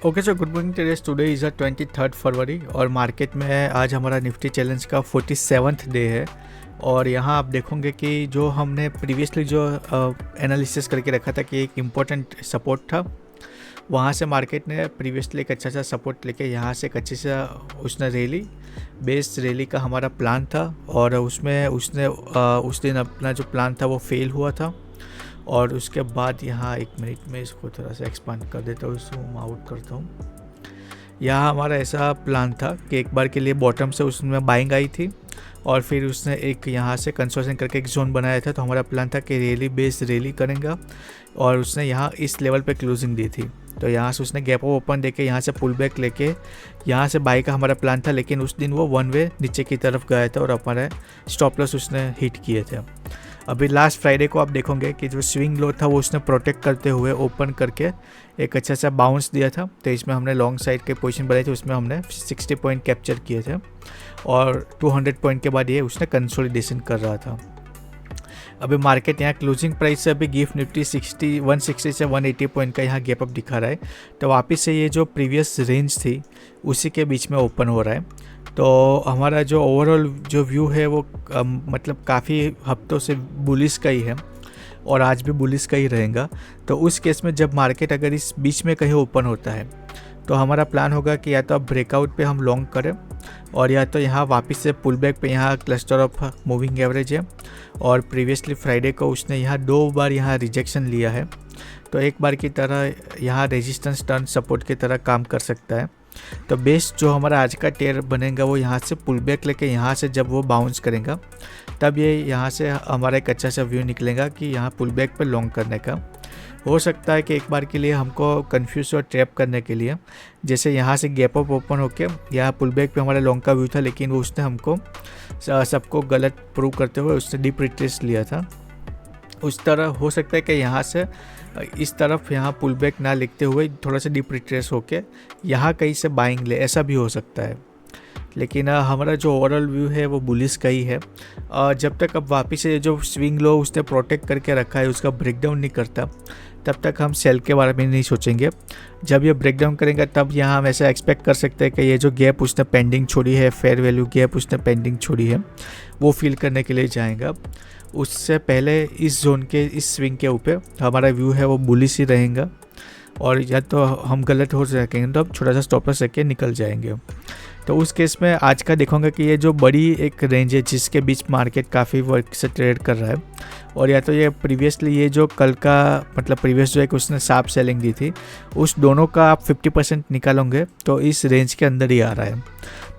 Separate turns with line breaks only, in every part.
Okay sir, good morning terrace. Today is 23 फरवरी और market में आज हमारा निफ्टी चैलेंज का 47th डे है। और यहाँ आप देखोगे कि जो हमने प्रीवियसली जो एनालिसिस करके रखा था कि एक इम्पोर्टेंट सपोर्ट था, वहाँ से मार्केट ने प्रीवियसली एक अच्छा सा सपोर्ट लेके यहाँ से एक अच्छी सा उसने रैली बेस्ड रैली का हमारा प्लान था। और उसमें उसने उस दिन अपना जो प्लान था वो फेल हुआ था। और उसके बाद यहाँ एक मिनट में इसको थोड़ा सा एक्सपांड कर देता हूँ, जूम आउट करता हूँ। यहाँ हमारा ऐसा प्लान था कि एक बार के लिए बॉटम से उसमें बाइंग आई थी और फिर उसने एक यहाँ से कंसोलिडेशन करके एक जोन बनाया था। तो हमारा प्लान था कि रैली बेस्ड रैली करेंगे और उसने यहाँ इस लेवल पे क्लोजिंग दी थी। तो यहाँ से उसने गैप ओपन देके यहाँ से पुल बैक लेके यहाँ से बाई का हमारा प्लान था, लेकिन उस दिन वो वन वे नीचे की तरफ गया था और हमारे स्टॉप लॉस उसने हिट किए थे। अभी लास्ट फ्राइडे को आप देखोगे कि जो स्विंग लो था वो उसने प्रोटेक्ट करते हुए ओपन करके एक अच्छा सा बाउंस दिया था। तो इसमें हमने लॉन्ग साइड के पोजीशन बनाई थी, उसमें हमने 60 पॉइंट कैप्चर किए थे और 200 पॉइंट के बाद ये उसने कंसोलिडेशन कर रहा था। अभी मार्केट यहाँ क्लोजिंग प्राइस से अभी गिफ्ट निफ्टी 160 से 180 पॉइंट का यहाँ गैप अप दिखा रहा है। तो वापस से ये जो प्रीवियस रेंज थी उसी के बीच में ओपन हो रहा है। तो हमारा जो ओवरऑल जो व्यू है वो मतलब काफ़ी हफ्तों से बुलिश का ही है और आज भी बुलिश का ही रहेगा। तो उस केस में जब मार्केट अगर इस बीच में कहीं ओपन होता है तो हमारा प्लान होगा कि या तो अब ब्रेकआउट पे हम लॉन्ग करें और या तो यहाँ वापस से पुल बैक पे यहाँ क्लस्टर ऑफ मूविंग एवरेज है और प्रीवियसली फ्राइडे को उसने यहाँ 2 बार यहाँ रिजेक्शन लिया है। तो एक बार की तरह यहाँ रेजिस्टेंस टर्न सपोर्ट की तरह काम कर सकता है। तो बेस्ट जो हमारा आज का टेयर बनेगा वो यहाँ से पुल बैक लेके यहाँ से जब वो बाउंस करेगा तब ये यहाँ से हमारा एक अच्छा सा व्यू निकलेगा कि यहाँ पुल बैक पे लॉन्ग करने का। हो सकता है कि एक बार के लिए हमको कंफ्यूज और ट्रैप करने के लिए जैसे यहाँ से गैप अप ओपन होके यहाँ पुल बैक पे हमारा लॉन्ग का व्यू था, लेकिन वो उसने हमको सबको गलत प्रूव करते हुए उसने डीप रिट्रेस लिया था। उस तरह हो सकता है कि यहाँ से इस तरफ यहाँ पुल बैक ना लिखते हुए थोड़ा सा डीप रिट्रेस होके यहाँ कहीं से बाइंग ले, ऐसा भी हो सकता है। लेकिन हमारा जो ओवरऑल व्यू है वो बुलिश का ही है। जब तक अब वापस से जो स्विंग लो उसने प्रोटेक्ट करके रखा है उसका ब्रेकडाउन नहीं करता तब तक हम सेल के बारे में नहीं सोचेंगे। जब ये ब्रेकडाउन करेंगे तब यहाँ हम ऐसा एक्सपेक्ट कर सकते हैं कि ये जो गैप उसने पेंडिंग छोड़ी है, फेयर वैल्यू गैप उसने पेंडिंग छोड़ी है, वो फिल करने के लिए जाएगा। उससे पहले इस जोन के इस स्विंग के ऊपर हमारा व्यू है वो बुलिश ही रहेगा और या तो हम गलत हो सकेंगे तो अब छोटा सा स्टॉप लॉस रख निकल जाएंगे। तो उस केस में आज का देखोगे कि ये जो बड़ी एक रेंज है जिसके बीच मार्केट काफ़ी वर्क से ट्रेड कर रहा है और या तो ये प्रीवियसली ये जो कल का मतलब प्रीवियस जो एक उसने शार्प सेलिंग दी थी उस दोनों का आप 50% निकालोगे तो इस रेंज के अंदर ही आ रहा है।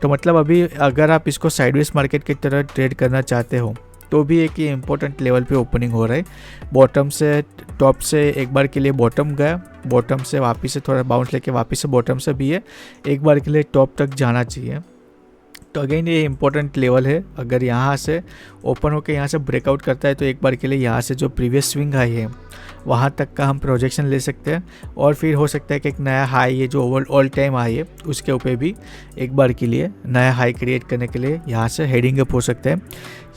तो मतलब अभी अगर आप इसको साइडवेज मार्केट की तरह ट्रेड करना चाहते हो तो भी एक ये इंपॉर्टेंट लेवल पे ओपनिंग हो रहा है। बॉटम से टॉप से एक बार के लिए बॉटम गया, बॉटम से वापस से थोड़ा बाउंस लेके वापस से बॉटम से भी है, एक बार के लिए टॉप तक जाना चाहिए। तो अगेन ये इंपॉर्टेंट लेवल है। अगर यहाँ से ओपन होकर यहाँ से ब्रेकआउट करता है तो एक बार के लिए यहाँ से जो प्रीवियस स्विंग हाई है वहाँ तक का हम प्रोजेक्शन ले सकते हैं और फिर हो सकता है कि एक नया हाई ये जो ऑल टाइम हाई है उसके ऊपर भी एक बार के लिए नया हाई क्रिएट करने के लिए यहाँ से हेडिंग अप हो सकते हैं।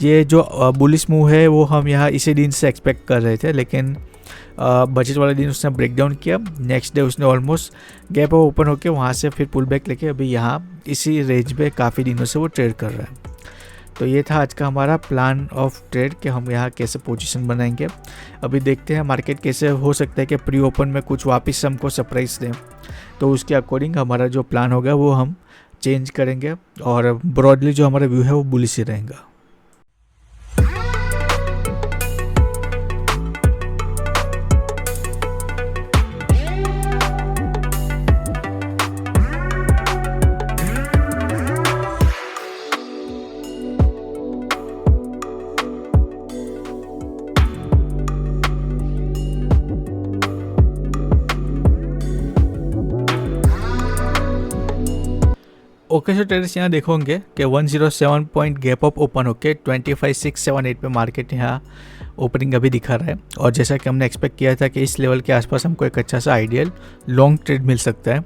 ये जो बुलिश मूव है वो हम यहाँ इसी दिन से एक्सपेक्ट कर रहे थे, लेकिन बजट वाले दिन उसने ब्रेकडाउन किया। नेक्स्ट डे उसने ऑलमोस्ट गैप ओपन होकर वहाँ से फिर पुल बैक लेके अभी यहाँ इसी रेंज पे काफ़ी दिनों से वो ट्रेड कर रहा है। तो ये था आज का हमारा प्लान ऑफ ट्रेड कि हम यहाँ कैसे पोजीशन बनाएंगे। अभी देखते हैं मार्केट कैसे हो सकता है कि प्री ओपन में कुछ वापस हमको सरप्राइज दें, तो उसके अकॉर्डिंग हमारा जो प्लान होगा वो हम चेंज करेंगे और ब्रॉडली जो हमारा व्यू है वो बुलिश ही रहेगा। ओके सो ट्रेडर्स यहाँ देखोगे कि 107 पॉइंट गैप अप ओपन होके 25,678 पे मार्केट यहाँ ओपनिंग अभी दिखा रहा है और जैसा कि हमने एक्सपेक्ट किया था कि इस लेवल के आसपास हमको एक अच्छा सा आइडियल लॉन्ग ट्रेड मिल सकता है।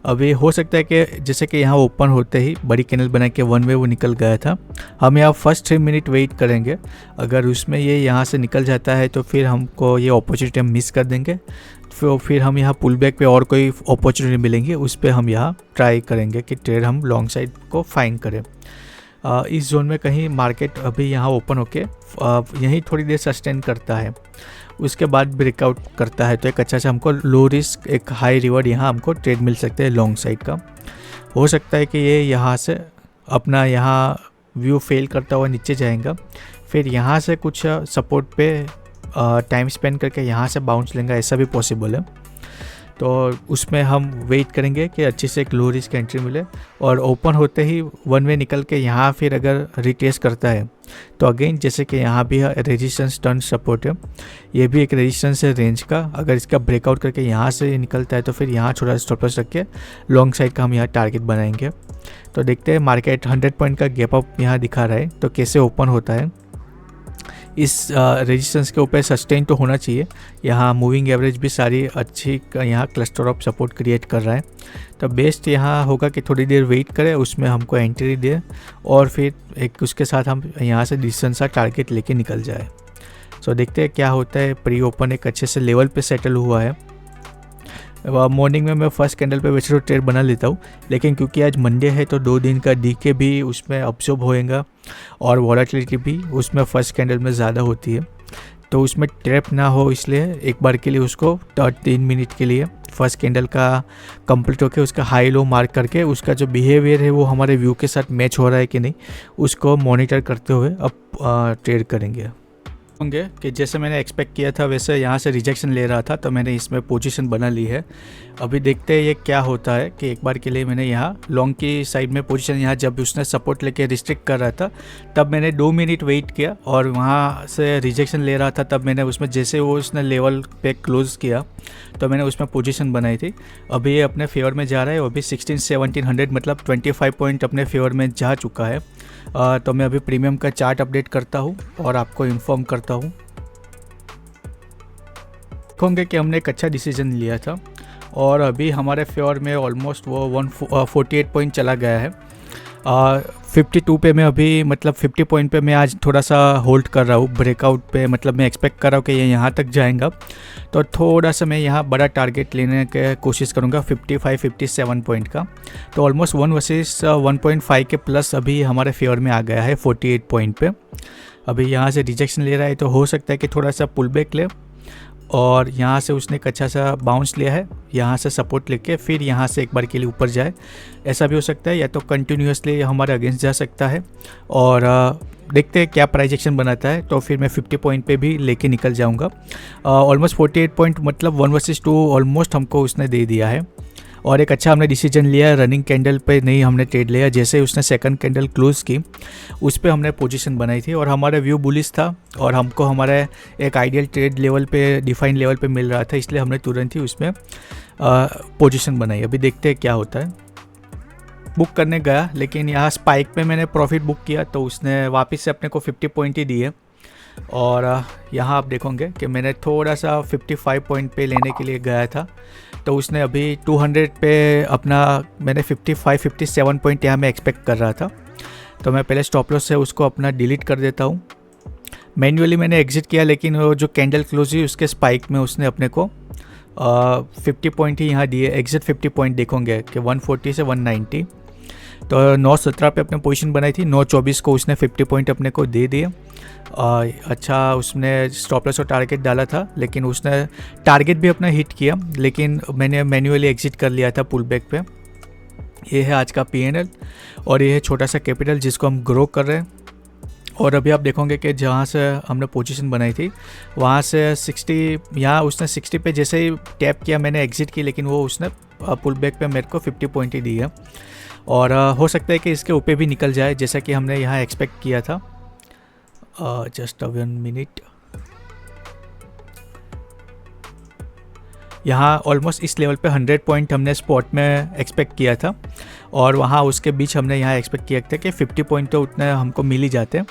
अभी हो सकता है कि जैसे कि यहाँ ओपन होते ही बड़ी कैंडल बना के वन वे वो निकल गया था, हम यहाँ फर्स्ट 3 मिनट वेट करेंगे। अगर उसमें ये यहाँ से निकल जाता है तो फिर हमको ये अपॉर्चुनिटी हम मिस कर देंगे। फिर हम यहाँ पुल बैक पे और कोई अपॉर्चुनिटी मिलेंगे उस पर हम यहाँ ट्राई करेंगे कि ट्रेड हम लॉन्ग साइड को फाइंड करें। इस जोन में कहीं मार्केट अभी यहाँ ओपन होके यहीं थोड़ी देर सस्टेन करता है, उसके बाद ब्रेकआउट करता है, तो एक अच्छा सा हमको लो रिस्क एक हाई रिवॉर्ड यहाँ हमको ट्रेड मिल सकता है लॉन्ग साइड का। हो सकता है कि ये यहाँ से अपना यहाँ व्यू फेल करता हुआ नीचे जाएगा, फिर यहाँ से कुछ सपोर्ट पे टाइम स्पेंड करके यहाँ से बाउंस लेंगे, ऐसा भी पॉसिबल है। तो उसमें हम वेट करेंगे कि अच्छे से एक लो रिस्क एंट्री मिले, और ओपन होते ही वन वे निकल के यहाँ फिर अगर रिटेस्ट करता है तो अगेन जैसे कि यहाँ भी रेजिस्टेंस टर्न सपोर्ट है, ये भी एक रेजिस्टेंस है रेंज का। अगर इसका ब्रेकआउट करके यहाँ से निकलता है तो फिर यहाँ छोटा स्टॉप लॉस रख के लॉन्ग साइड का हम यहाँ टारगेट बनाएंगे। तो देखते हैं मार्केट 100 पॉइंट का गैप अप यहाँ दिखा रहा है, तो कैसे ओपन होता है। इस रेजिस्टेंस के ऊपर सस्टेन तो होना चाहिए। यहाँ मूविंग एवरेज भी सारी अच्छी यहाँ क्लस्टर ऑफ सपोर्ट क्रिएट कर रहा है, तो बेस्ट यहाँ होगा कि थोड़ी देर वेट करें, उसमें हमको एंट्री दे और फिर एक उसके साथ हम यहाँ से डिस्टेंस सा टारगेट लेके निकल जाए। सो देखते हैं क्या होता है। प्री ओपन एक अच्छे से लेवल पे सेटल हुआ है। मॉर्निंग में मैं फर्स्ट कैंडल पे वैसे तो ट्रेड बना लेता हूँ, लेकिन क्योंकि आज मंडे है तो 2 दिन का डीके भी उसमें अब्जॉर्ब होएगा और वॉलेटिलिटी भी उसमें फर्स्ट कैंडल में ज़्यादा होती है, तो उसमें ट्रैप ना हो इसलिए एक बार के लिए उसको 3 मिनट के लिए फर्स्ट कैंडल का कंप्लीट होकर उसका हाई लो मार्क करके उसका जो बिहेवियर है वो हमारे व्यू के साथ मैच हो रहा है कि नहीं उसको मॉनिटर करते हुए अब ट्रेड करेंगे होंगे। कि जैसे मैंने एक्सपेक्ट किया था वैसे यहाँ से रिजेक्शन ले रहा था, तो मैंने इसमें पोजीशन बना ली है। अभी देखते हैं ये क्या होता है कि एक बार के लिए मैंने यहाँ लॉन्ग की साइड में पोजीशन, यहाँ जब उसने सपोर्ट लेके रिस्ट्रिक्ट कर रहा था तब मैंने 2 मिनट वेट किया, और वहाँ से रिजेक्शन ले रहा था तब मैंने उसमें जैसे वो उसने लेवल पे क्लोज किया तो मैंने उसमें पोजीशन बनाई थी। अभी ये अपने फेवर में जा रहा है, अभी 16-1700 मतलब 25 पॉइंट अपने फेवर में जा चुका है। तो मैं अभी प्रीमियम का चार्ट अपडेट करता हूँ और आपको इन्फॉर्म करता हूँ। देखोगे कि हमने एक अच्छा डिसीजन लिया था और अभी हमारे फेवर में ऑलमोस्ट वो 148 पॉइंट चला गया है। 52 पे मैं अभी मतलब 50 पॉइंट पे मैं आज थोड़ा सा होल्ड कर रहा हूँ ब्रेकआउट पे, मतलब मैं एक्सपेक्ट कर रहा हूँ कि ये यहाँ तक जाएगा, तो थोड़ा सा मैं यहाँ बड़ा टारगेट लेने की कोशिश करूँगा 55-57 पॉइंट का। तो ऑलमोस्ट 1 वर्सेस 1.5 के प्लस अभी हमारे फेवर में आ गया है 48 पॉइंट पे। अभी यहाँ से रिजेक्शन ले रहा है तो हो सकता है कि थोड़ा सा पुल बैक ले, और यहाँ से उसने एक अच्छा सा बाउंस लिया है, यहाँ से सपोर्ट लेके फिर यहाँ से एक बार के लिए ऊपर जाए, ऐसा भी हो सकता है, या तो कंटिन्यूसली हमारे अगेंस्ट जा सकता है। और देखते हैं क्या प्राइस एक्शन बनाता है, तो फिर मैं 50 पॉइंट पे भी लेके निकल जाऊँगा। ऑलमोस्ट 48 पॉइंट मतलब 1 वर्सेस 2 ऑलमोस्ट हमको उसने दे दिया है, और एक अच्छा हमने डिसीजन लिया। रनिंग कैंडल पे नहीं हमने ट्रेड लिया, जैसे उसने सेकंड कैंडल क्लोज की उस पे हमने पोजीशन बनाई थी, और हमारा व्यू बुलिश था और हमको हमारे एक आइडियल ट्रेड लेवल पे डिफाइन लेवल पे मिल रहा था, इसलिए हमने तुरंत ही उसमें पोजीशन बनाई। अभी देखते हैं क्या होता है। बुक करने गया लेकिन यहाँ स्पाइक पे मैंने प्रॉफिट बुक किया तो उसने वापस से अपने को 50 पॉइंट ही दिए, और यहाँ आप देखोगे कि मैंने थोड़ा सा 55 पॉइंट पे लेने के लिए गया था, तो उसने अभी 200 पे अपना मैंने 57 पॉइंट यहाँ मैं एक्सपेक्ट कर रहा था, तो मैं पहले स्टॉप लॉस से उसको अपना डिलीट कर देता हूँ। मैन्युअली मैंने एग्जिट किया, लेकिन वो जो कैंडल क्लोज हुई उसके स्पाइक में उसने अपने को 50 पॉइंट ही यहाँ दिए। एग्जिट 50 पॉइंट देखोगे कि 140 से 190, तो 9:17 पे अपने पोजीशन बनाई थी, 9:24 को उसने 50 पॉइंट अपने को दे दिए। अच्छा उसने स्टॉप लॉस और टारगेट डाला था, लेकिन उसने टारगेट भी अपना हिट किया, लेकिन मैंने मैन्युअली एग्जिट कर लिया था पुल बैक पे। ये है आज का PNL, और ये है छोटा सा कैपिटल जिसको हम ग्रो कर रहे हैं। और अभी आप देखोगे कि जहाँ से हमने पोजीशन बनाई थी वहाँ से 60, यहाँ उसने 60 पे जैसे ही टैप किया मैंने एग्जिट की, लेकिन वो उसने पुल बैक पे मेरे को 50 पॉइंट ही दी है, और हो सकता है कि इसके ऊपर भी निकल जाए जैसा कि हमने यहाँ एक्सपेक्ट किया था। जस्ट 1 मिनट, यहाँ ऑलमोस्ट इस लेवल पे 100 पॉइंट हमने स्पॉट में एक्सपेक्ट किया था, और वहाँ उसके बीच हमने यहाँ एक्सपेक्ट किया था कि 50 पॉइंट तो उतने हमको मिल ही जाते हैं,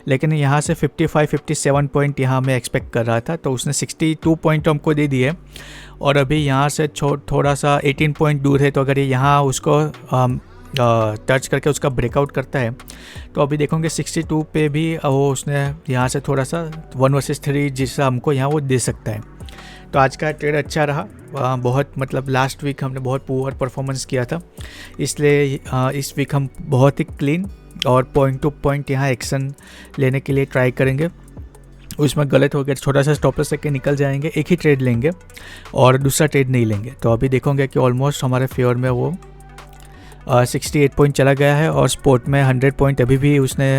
लेकिन यहाँ से 55-57 पॉइंट यहाँ मैं एक्सपेक्ट कर रहा था, तो उसने 62 पॉइंट हमको दे दिए। और अभी यहाँ से थोड़ा सा 18 पॉइंट दूर है, तो अगर ये यहाँ उसको टच करके उसका ब्रेकआउट करता है तो अभी देखोगे 62 पे भी वो उसने यहाँ से थोड़ा सा 1 वर्सेस 3 जिसका हमको यहाँ वो दे सकता है। तो आज का ट्रेड अच्छा रहा। बहुत मतलब लास्ट वीक हमने बहुत पुअर परफॉर्मेंस किया था, इसलिए इस वीक हम बहुत ही क्लीन और पॉइंट टू पॉइंट यहाँ एक्शन लेने के लिए ट्राई करेंगे। उसमें गलत हो गया छोटा सा स्टॉप लॉस लेके निकल जाएंगे, एक ही ट्रेड लेंगे और दूसरा ट्रेड नहीं लेंगे। तो अभी देखोगे कि ऑलमोस्ट हमारे फेवर में वो 68 पॉइंट चला गया है और स्पोर्ट में 100 पॉइंट अभी भी उसने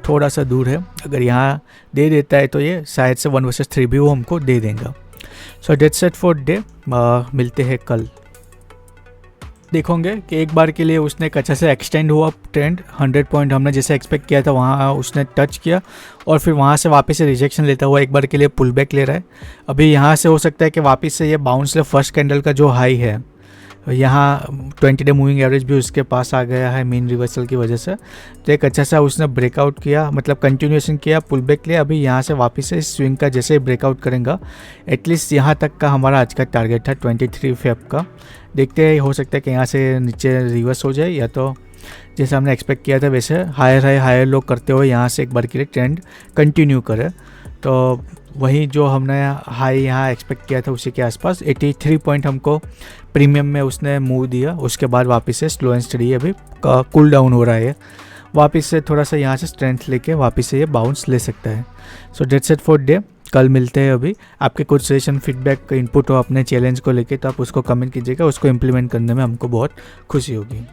थोड़ा सा दूर है। अगर यहाँ दे देता है तो ये शायद से 1 वर्सेस 3 भी वो हमको दे देगा। So that's it for day, मिलते हैं कल। देखोगे कि एक बार के लिए उसने एक अच्छा से एक्सटेंड हुआ ट्रेंड, 100 पॉइंट हमने जैसे एक्सपेक्ट किया था वहाँ उसने टच किया और फिर वहाँ से वापस से रिजेक्शन लेता हुआ एक बार के लिए पुल बैक ले रहा है। अभी यहाँ से हो सकता है कि वापस से ये बाउंस ले फर्स्ट कैंडल का जो हाई है, यहाँ 20 डे मूविंग एवरेज भी उसके पास आ गया है मीन रिवर्सल की वजह से। तो एक अच्छा सा उसने ब्रेकआउट किया, मतलब कंटिन्यूएशन किया, पुल बैक लिया। अभी यहाँ से वापस से स्विंग का जैसे ब्रेकआउट करेगा, एटलीस्ट यहाँ तक का हमारा आज का टारगेट था 23 फेब का। देखते हैं, हो सकता है कि यहाँ से नीचे रिवर्स हो जाए या तो जैसे हमने एक्सपेक्ट किया था वैसे हायर हाई हायर लो करते हुए यहाँ से एक बार के लिए ट्रेंड कंटिन्यू करे। तो वही जो हमने हाई यहाँ एक्सपेक्ट किया था उसी के आसपास 83 पॉइंट हमको प्रीमियम में उसने मूव दिया। उसके बाद वापस से स्लो एंड स्टडी अभी कूल डाउन हो रहा है, वापस से थोड़ा सा यहाँ से स्ट्रेंथ लेके वापस से ये बाउंस ले सकता है। So that's it for day, कल मिलते हैं। अभी आपके कुछ सजेशन फीडबैक इनपुट हो अपने चैलेंज को लेके तो आप उसको कमेंट कीजिएगा, उसको इम्प्लीमेंट करने में हमको बहुत खुशी होगी।